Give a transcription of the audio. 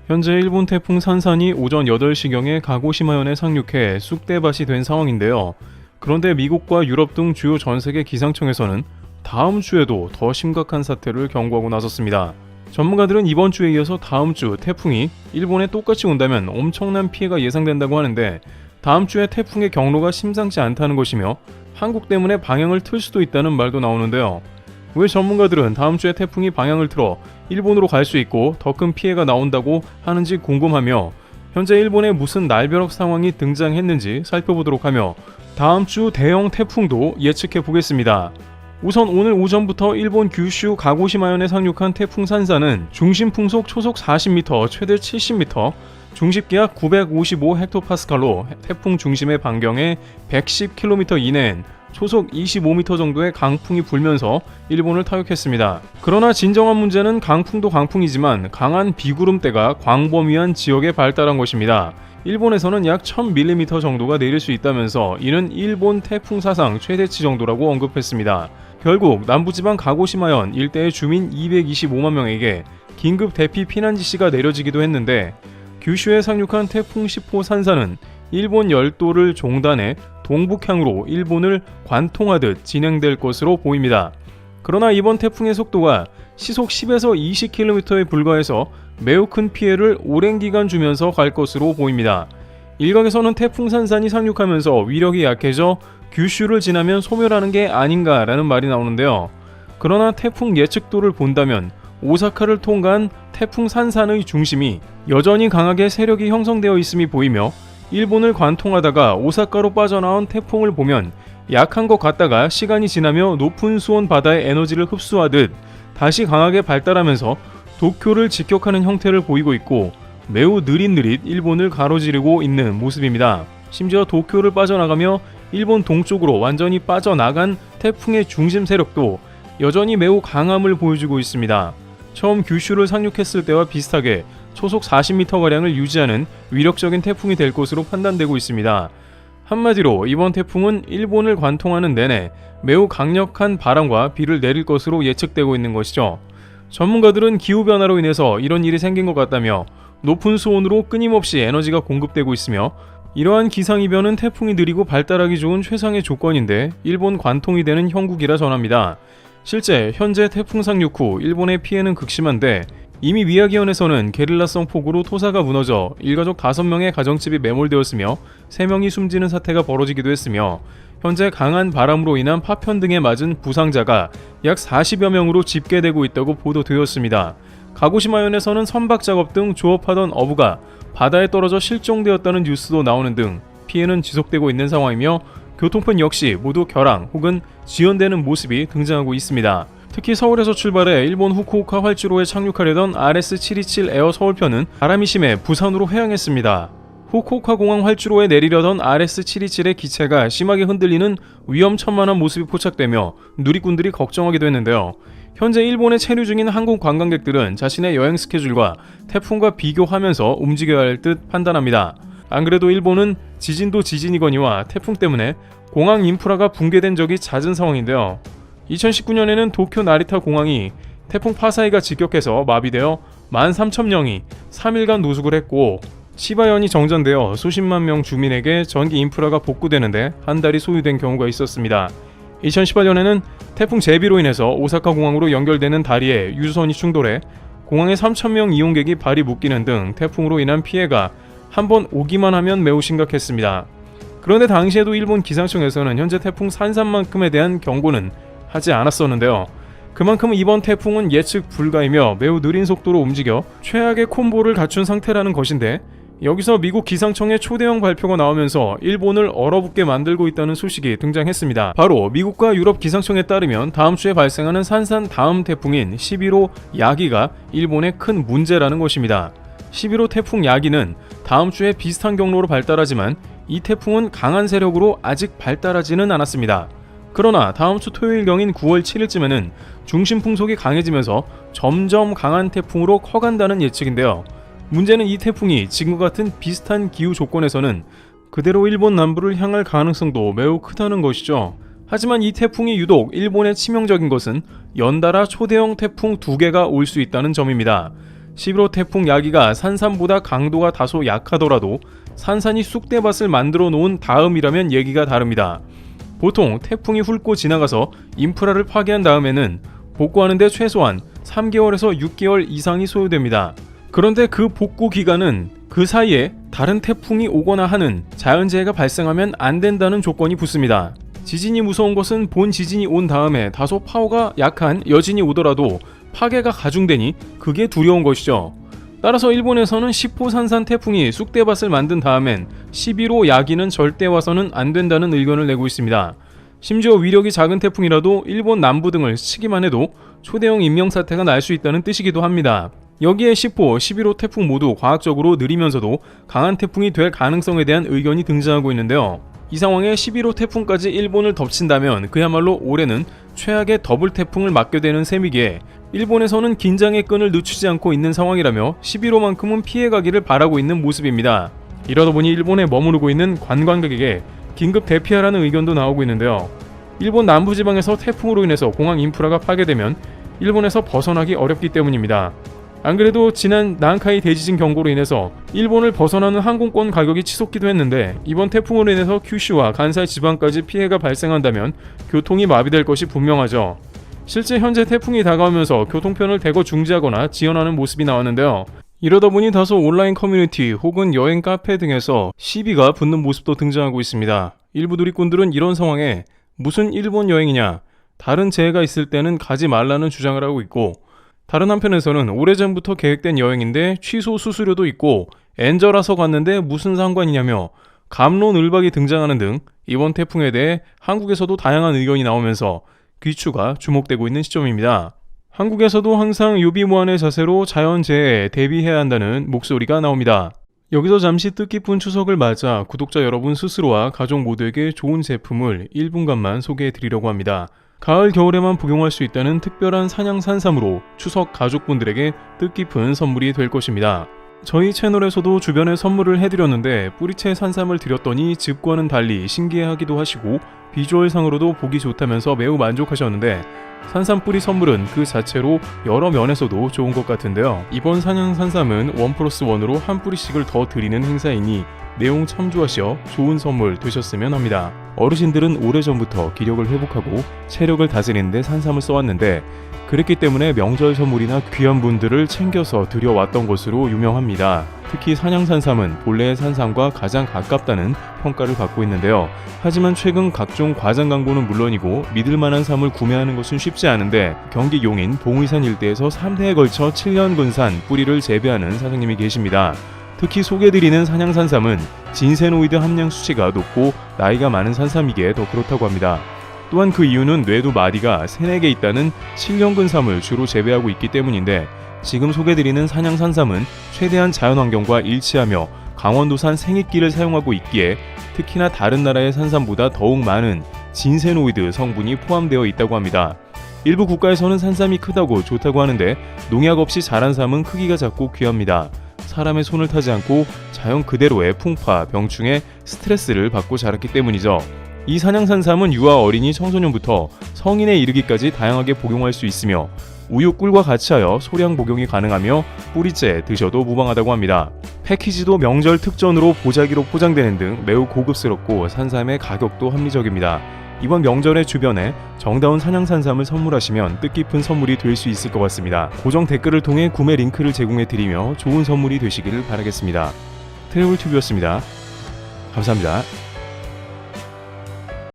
현재 일본 태풍 산산이 오전 8시경에 가고시마현에 상륙해 쑥대밭이 된 상황인데요. 그런데 미국과 유럽 등 주요 전세계 기상청에서는 다음 주에도 더 심각한 사태를 경고하고 나섰습니다. 전문가들은 이번 주에 이어서 다음 주 태풍이 일본에 똑같이 온다면 엄청난 피해가 예상된다고 하는데, 다음 주에 태풍의 경로가 심상치 않다는 것이며 한국 때문에 방향을 틀 수도 있다는 말도 나오는데요. 왜 전문가들은 다음 주에 태풍이 방향을 틀어 일본으로 갈 수 있고 더 큰 피해가 나온다고 하는지 궁금하며, 현재 일본에 무슨 날벼락 상황이 등장했는지 살펴보도록 하며 다음 주 대형 태풍도 예측해 보겠습니다. 우선 오늘 오전부터 일본 규슈 가고시마현에 상륙한 태풍 산사는 중심 풍속 초속 40m, 최대 70m, 중심기압 955헥토파스칼로 태풍 중심의 반경에 110km 이내엔 초속 25m 정도의 강풍이 불면서 일본을 타격했습니다. 그러나 진정한 문제는 강풍도 강풍이지만 강한 비구름대가 광범위한 지역에 발달한 것입니다. 일본에서는 약 1000mm 정도가 내릴 수 있다면서 이는 일본 태풍 사상 최대치 정도라고 언급했습니다. 결국 남부지방 가고시마현 일대의 주민 225만 명에게 긴급 대피 피난 지시가 내려지기도 했는데, 규슈에 상륙한 태풍 10호 산사는 일본 열도를 종단해 동북향으로 일본을 관통하듯 진행될 것으로 보입니다. 그러나 이번 태풍의 속도가 시속 10에서 20km에 불과해서 매우 큰 피해를 오랜 기간 주면서 갈 것으로 보입니다. 일각에서는 태풍 산산이 상륙하면서 위력이 약해져 규슈를 지나면 소멸하는 게 아닌가라는 말이 나오는데요. 그러나 태풍 예측도를 본다면 오사카를 통과한 태풍 산산의 중심이 여전히 강하게 세력이 형성되어 있음이 보이며, 일본을 관통하다가 오사카로 빠져나온 태풍을 보면 약한 것 같다가 시간이 지나며 높은 수온 바다의 에너지를 흡수하듯 다시 강하게 발달하면서 도쿄를 직격하는 형태를 보이고 있고, 매우 느릿느릿 일본을 가로지르고 있는 모습입니다. 심지어 도쿄를 빠져나가며 일본 동쪽으로 완전히 빠져나간 태풍의 중심 세력도 여전히 매우 강함을 보여주고 있습니다. 처음 규슈를 상륙했을 때와 비슷하게 초속 40m가량을 유지하는 위력적인 태풍이 될 것으로 판단되고 있습니다. 한마디로 이번 태풍은 일본을 관통하는 내내 매우 강력한 바람과 비를 내릴 것으로 예측되고 있는 것이죠. 전문가들은 기후변화로 인해서 이런 일이 생긴 것 같다며 높은 수온으로 끊임없이 에너지가 공급되고 있으며, 이러한 기상이변은 태풍이 느리고 발달하기 좋은 최상의 조건인데 일본 관통이 되는 형국이라 전합니다. 실제 현재 태풍 상륙 후 일본의 피해는 극심한데, 이미 미야기현에서는 게릴라성 폭우로 토사가 무너져 일가족 5명의 가정집이 매몰되었으며 3명이 숨지는 사태가 벌어지기도 했으며, 현재 강한 바람으로 인한 파편 등에 맞은 부상자가 약 40여 명으로 집계되고 있다고 보도되었습니다. 가고시마현에서는 선박 작업 등 조업하던 어부가 바다에 떨어져 실종되었다는 뉴스도 나오는 등 피해는 지속되고 있는 상황이며, 교통편 역시 모두 결항 혹은 지연되는 모습이 등장하고 있습니다. 특히 서울에서 출발해 일본 후쿠오카 활주로에 착륙하려던 RS727 에어 서울편은 바람이 심해 부산으로 회항했습니다. 후쿠오카 공항 활주로에 내리려던 RS727의 기체가 심하게 흔들리는 위험천만한 모습이 포착되며 누리꾼들이 걱정하기도 했는데요. 현재 일본에 체류 중인 항공 관광객들은 자신의 여행 스케줄과 태풍과 비교하면서 움직여야 할 듯 판단합니다. 안 그래도 일본은 지진도 지진이거니와 태풍 때문에 공항 인프라가 붕괴된 적이 잦은 상황인데요. 2019년에는 도쿄 나리타 공항이 태풍 파사이가 직격해서 마비되어 13,000명이 3일간 노숙을 했고, 시바현이 정전되어 수십만 명 주민에게 전기 인프라가 복구되는데 한 달이 소요된 경우가 있었습니다. 2018년에는 태풍 제비로 인해서 오사카 공항으로 연결되는 다리에 유선이 충돌해 공항에 3,000명 이용객이 발이 묶이는 등 태풍으로 인한 피해가 한번 오기만 하면 매우 심각했습니다. 그런데 당시에도 일본 기상청에서는 현재 태풍 산산만큼에 대한 경고는 하지 않았었는데요. 그만큼 이번 태풍은 예측 불가이며 매우 느린 속도로 움직여 최악의 콤보를 갖춘 상태라는 것인데, 여기서 미국 기상청의 초대형 발표가 나오면서 일본을 얼어붙게 만들고 있다는 소식이 등장했습니다. 바로 미국과 유럽 기상청에 따르면 다음 주에 발생하는 산산 다음 태풍인 11호 야기가 일본의 큰 문제라는 것입니다. 11호 태풍 야기는 다음 주에 비슷한 경로로 발달하지만 이 태풍은 강한 세력으로 아직 발달하지는 않았습니다. 그러나 다음 주 토요일경인 9월 7일쯤에는 중심 풍속이 강해지면서 점점 강한 태풍으로 커간다는 예측인데요. 문제는 이 태풍이 지금과 같은 비슷한 기후 조건에서는 그대로 일본 남부를 향할 가능성도 매우 크다는 것이죠. 하지만 이 태풍이 유독 일본에 치명적인 것은 연달아 초대형 태풍 2개가 올 수 있다는 점입니다. 11호 태풍 야기가 산삼보다 강도가 다소 약하더라도 산산이 쑥대밭을 만들어 놓은 다음이라면 얘기가 다릅니다. 보통 태풍이 훑고 지나가서 인프라를 파괴한 다음에는 복구하는데 최소한 3개월에서 6개월 이상이 소요됩니다. 그런데 그 복구 기간은 그 사이에 다른 태풍이 오거나 하는 자연재해가 발생하면 안 된다는 조건이 붙습니다. 지진이 무서운 것은 본 지진이 온 다음에 다소 파워가 약한 여진이 오더라도 파괴가 가중되니 그게 두려운 것이죠. 따라서 일본에서는 10호 산산 태풍이 쑥대밭을 만든 다음엔 11호 야기는 절대 와서는 안 된다는 의견을 내고 있습니다. 심지어 위력이 작은 태풍이라도 일본 남부 등을 스치기만 해도 초대형 인명사태가 날 수 있다는 뜻이기도 합니다. 여기에 10호, 11호 태풍 모두 과학적으로 느리면서도 강한 태풍이 될 가능성에 대한 의견이 등장하고 있는데요. 이 상황에 11호 태풍까지 일본을 덮친다면 그야말로 올해는 최악의 더블 태풍을 맞게 되는 셈이기에 일본에서는 긴장의 끈을 늦추지 않고 있는 상황이라며 11호만큼은 피해가기를 바라고 있는 모습입니다. 이러다 보니 일본에 머무르고 있는 관광객에게 긴급 대피하라는 의견도 나오고 있는데요. 일본 남부지방에서 태풍으로 인해서 공항 인프라가 파괴되면 일본에서 벗어나기 어렵기 때문입니다. 안 그래도 지난 난카이 대지진 경고로 인해서 일본을 벗어나는 항공권 가격이 치솟기도 했는데 이번 태풍으로 인해서 큐슈와 간사이 지방까지 피해가 발생한다면 교통이 마비될 것이 분명하죠. 실제 현재 태풍이 다가오면서 교통편을 대거 중지하거나 지연하는 모습이 나왔는데요. 이러다 보니 다소 온라인 커뮤니티 혹은 여행 카페 등에서 시비가 붙는 모습도 등장하고 있습니다. 일부 누리꾼들은 이런 상황에 무슨 일본 여행이냐, 다른 재해가 있을 때는 가지 말라는 주장을 하고 있고, 다른 한편에서는 오래전부터 계획된 여행인데 취소 수수료도 있고 엔저라서 갔는데 무슨 상관이냐며 갑론을박이 등장하는 등 이번 태풍에 대해 한국에서도 다양한 의견이 나오면서 귀추가 주목되고 있는 시점입니다. 한국에서도 항상 유비무환의 자세로 자연재해에 대비해야 한다는 목소리가 나옵니다. 여기서 잠시 뜻깊은 추석을 맞아 구독자 여러분 스스로와 가족 모두에게 좋은 제품을 1분간만 소개해드리려고 합니다. 가을 겨울에만 복용할 수 있다는 특별한 산양 산삼으로 추석 가족분들에게 뜻깊은 선물이 될 것입니다. 저희 채널에서도 주변에 선물을 해드렸는데 뿌리채 산삼을 드렸더니 즙과는 달리 신기해하기도 하시고 비주얼상으로도 보기 좋다면서 매우 만족하셨는데 산삼 뿌리 선물은 그 자체로 여러 면에서도 좋은 것 같은데요. 이번 산양 산삼은 1+1으로 한 뿌리씩을 더 드리는 행사이니 내용 참조하셔 좋은 선물 되셨으면 합니다. 어르신들은 오래전부터 기력을 회복하고 체력을 다스리는 데 산삼을 써왔는데 그랬기 때문에 명절 선물이나 귀한 분들을 챙겨서 드려왔던 것으로 유명합니다. 특히 산양산삼은 본래의 산삼과 가장 가깝다는 평가를 받고 있는데요. 하지만 최근 각종 과장 광고는 물론이고 믿을만한 삼을 구매하는 것은 쉽지 않은데 경기 용인 봉의산 일대에서 3대에 걸쳐 7년근산 뿌리를 재배하는 사장님이 계십니다. 특히 소개드리는 산양산삼은 진세노이드 함량 수치가 높고 나이가 많은 산삼이기에 더 그렇다고 합니다. 또한 그 이유는 뇌두 마디가 3-4개 있다는 7년근삼을 주로 재배하고 있기 때문인데 지금 소개드리는 산양산삼은 최대한 자연환경과 일치하며 강원도산 생익기를 사용하고 있기에 특히나 다른 나라의 산삼보다 더욱 많은 진세노이드 성분이 포함되어 있다고 합니다. 일부 국가에서는 산삼이 크다고 좋다고 하는데 농약 없이 자란 삼은 크기가 작고 귀합니다. 사람의 손을 타지 않고 자연 그대로의 풍파, 병충해, 스트레스를 받고 자랐기 때문이죠. 이 산양산삼은 유아 어린이 청소년부터 성인에 이르기까지 다양하게 복용할 수 있으며 우유 꿀과 같이 하여 소량 복용이 가능하며 뿌리째 드셔도 무방하다고 합니다. 패키지도 명절 특전으로 보자기로 포장되는 등 매우 고급스럽고 산삼의 가격도 합리적입니다. 이번 명절에 주변에 정다운 산양산삼을 선물하시면 뜻깊은 선물이 될 수 있을 것 같습니다. 고정 댓글을 통해 구매 링크를 제공해드리며 좋은 선물이 되시기를 바라겠습니다. 트래블튜브였습니다. 감사합니다.